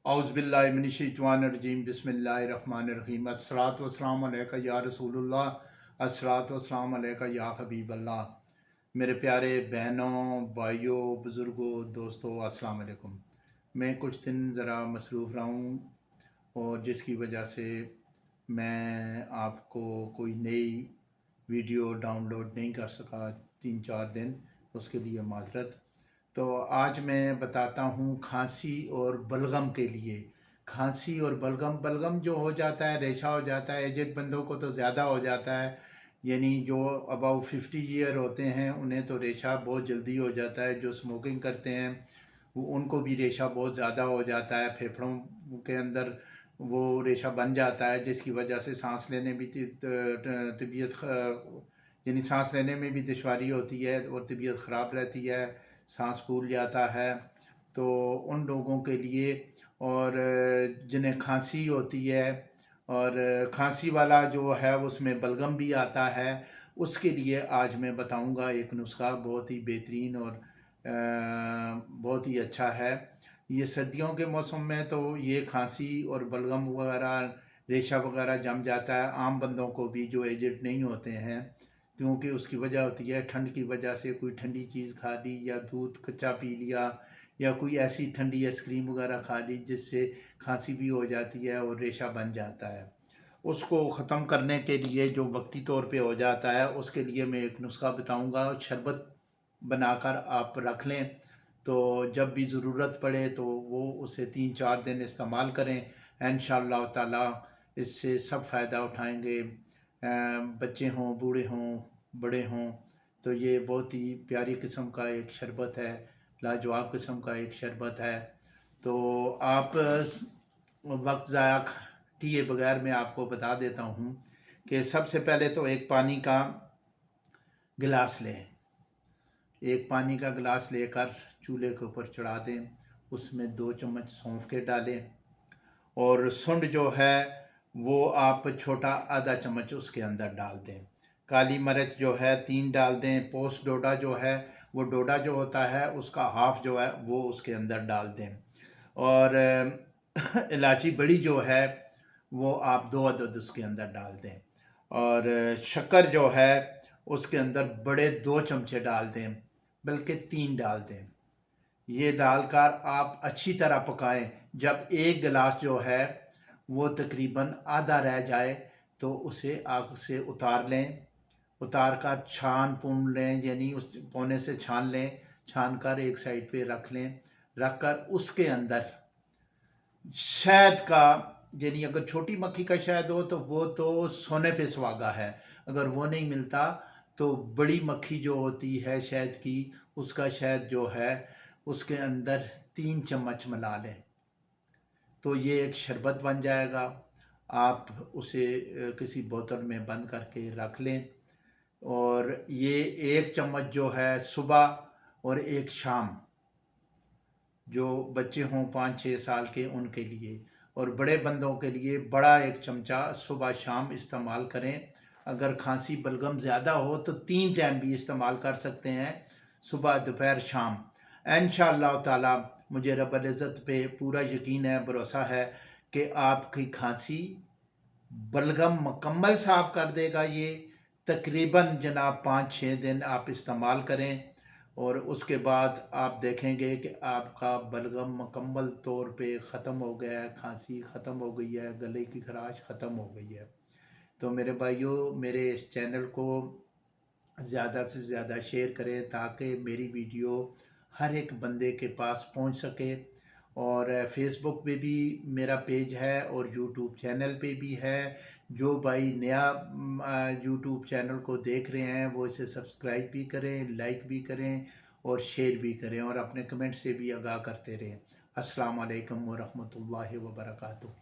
औज़ुबिल्लाहि मिनश्शैतानिर्रजीम बिस्मिल्लाहिर्रहमानिर्रहीम अस्सलातु वस्सलामु अलैका या रसूलुल्लाह अस्सलातु वस्सलामु अलैका या हबीबल्लाह। मेरे प्यारे बहनों, भाइयों, बुज़ुर्गों, दोस्तों, अस्सलाम वालेकुम। मैं कुछ दिन ज़रा मसरूफ़ रहा हूँ और जिसकी वजह से मैं आपको कोई नई वीडियो डाउनलोड नहीं कर सका 3-4 दिन, उसके लिए माज़रत। तो आज मैं बताता हूँ खांसी और बलगम के लिए। खांसी और बलगम बलगम जो हो जाता है, रेशा हो जाता है, एजेड बंदों को तो ज़्यादा हो जाता है। यानी जो अबाउट 50 ईयर होते हैं उन्हें तो रेशा बहुत जल्दी हो जाता है। जो स्मोकिंग करते हैं उनको भी रेशा बहुत ज़्यादा हो जाता है, फेफड़ों के अंदर वो रेशा बन जाता है, जिसकी वजह से सांस लेने भी तबीयत यानी सांस लेने में भी दुश्वारी होती है और तबीयत ख़राब रहती है, सांस फूल जाता है। तो उन लोगों के लिए और जिन्हें खांसी होती है और खांसी वाला जो है उसमें बलगम भी आता है, उसके लिए आज मैं बताऊंगा एक नुस्खा बहुत ही बेहतरीन और बहुत ही अच्छा है। ये सर्दियों के मौसम में तो ये खांसी और बलगम वगैरह, रेशा वगैरह जम जाता है आम बंदों को भी जो एजेड नहीं होते हैं, क्योंकि उसकी वजह होती है ठंड की वजह से कोई ठंडी चीज़ खा ली या दूध कच्चा पी लिया या कोई ऐसी ठंडी आइसक्रीम वगैरह खा ली जिससे खांसी भी हो जाती है और रेशा बन जाता है। उसको ख़त्म करने के लिए जो वक्ती तौर पे हो जाता है उसके लिए मैं एक नुस्खा बताऊंगा। शरबत बनाकर आप रख लें, तो जब भी ज़रूरत पड़े तो वो उसे 3-4 दिन इस्तेमाल करें। इंशाअल्लाह ताला इससे सब फ़ायदा उठाएंगे। बच्चे हों, बूढ़े हों, बड़े हों। तो ये बहुत ही प्यारी किस्म का एक शरबत है, लाजवाब किस्म का एक शरबत है। तो आप वक्त ज़ाया किए बगैर मैं आपको बता देता हूँ कि सबसे पहले तो एक पानी का गिलास लें। एक पानी का गिलास लेकर चूल्हे के ऊपर चढ़ा दें, उसमें 2 चम्मच सौंफ के डालें और सुंड जो है वो आप छोटा आधा चम्मच उसके अंदर डाल दें। काली मिर्च जो है 3 डाल दें। पोस्ट डोडा जो है, वो डोडा जो होता है उसका हाफ जो है वो उसके अंदर डाल दें। और इलायची बड़ी जो है वो आप 2 अदद उसके अंदर डाल दें। और शक्कर जो है उसके अंदर बड़े 2 चमचे डाल दें, बल्कि 3 डाल दें। ये डालकर आप अच्छी तरह पकाएं। जब एक गिलास जो है वो तकरीबन आधा रह जाए तो उसे आग से उतार लें। उतार कर छान पून लें, यानी उस पौने से छान लें। छान कर एक साइड पे रख लें। रख कर उसके अंदर शहद का, यानी अगर छोटी मक्खी का शहद हो तो वो तो सोने पे सुहागा है। अगर वो नहीं मिलता तो बड़ी मक्खी जो होती है शहद की, उसका शहद जो है उसके अंदर 3 चम्मच मिला लें, तो ये एक शरबत बन जाएगा। आप उसे किसी बोतल में बंद करके रख लें। और ये 1 चम्मच जो है सुबह और एक शाम, जो बच्चे हों 5-6 साल के उनके लिए, और बड़े बंदों के लिए बड़ा 1 चमचा सुबह शाम इस्तेमाल करें। अगर खांसी बलगम ज़्यादा हो तो 3 टाइम भी इस्तेमाल कर सकते हैं, सुबह दोपहर शाम। इंशाअल्लाह ताला मुझे रब्बुल इज़्ज़त पे पूरा यकीन है, भरोसा है कि आपकी खांसी बलगम मुकम्मल साफ़ कर देगा। ये तकरीबन जनाब 5-6 दिन आप इस्तेमाल करें और उसके बाद आप देखेंगे कि आपका बलगम मुकम्मल तौर पे ख़त्म हो गया है, खांसी ख़त्म हो गई है, गले की खराश ख़त्म हो गई है। तो मेरे भाइयों, मेरे इस चैनल को ज़्यादा से ज़्यादा शेयर करें ताकि मेरी वीडियो हर एक बंदे के पास पहुंच सके। और फेसबुक पे भी मेरा पेज है और यूट्यूब चैनल पे भी है। जो भाई नया यूट्यूब चैनल को देख रहे हैं वो इसे सब्सक्राइब भी करें, लाइक भी करें और शेयर भी करें और अपने कमेंट से भी आगाह करते रहें। अस्सलाम वालेकुम व रहमतुल्लाहि व बरकातुहू।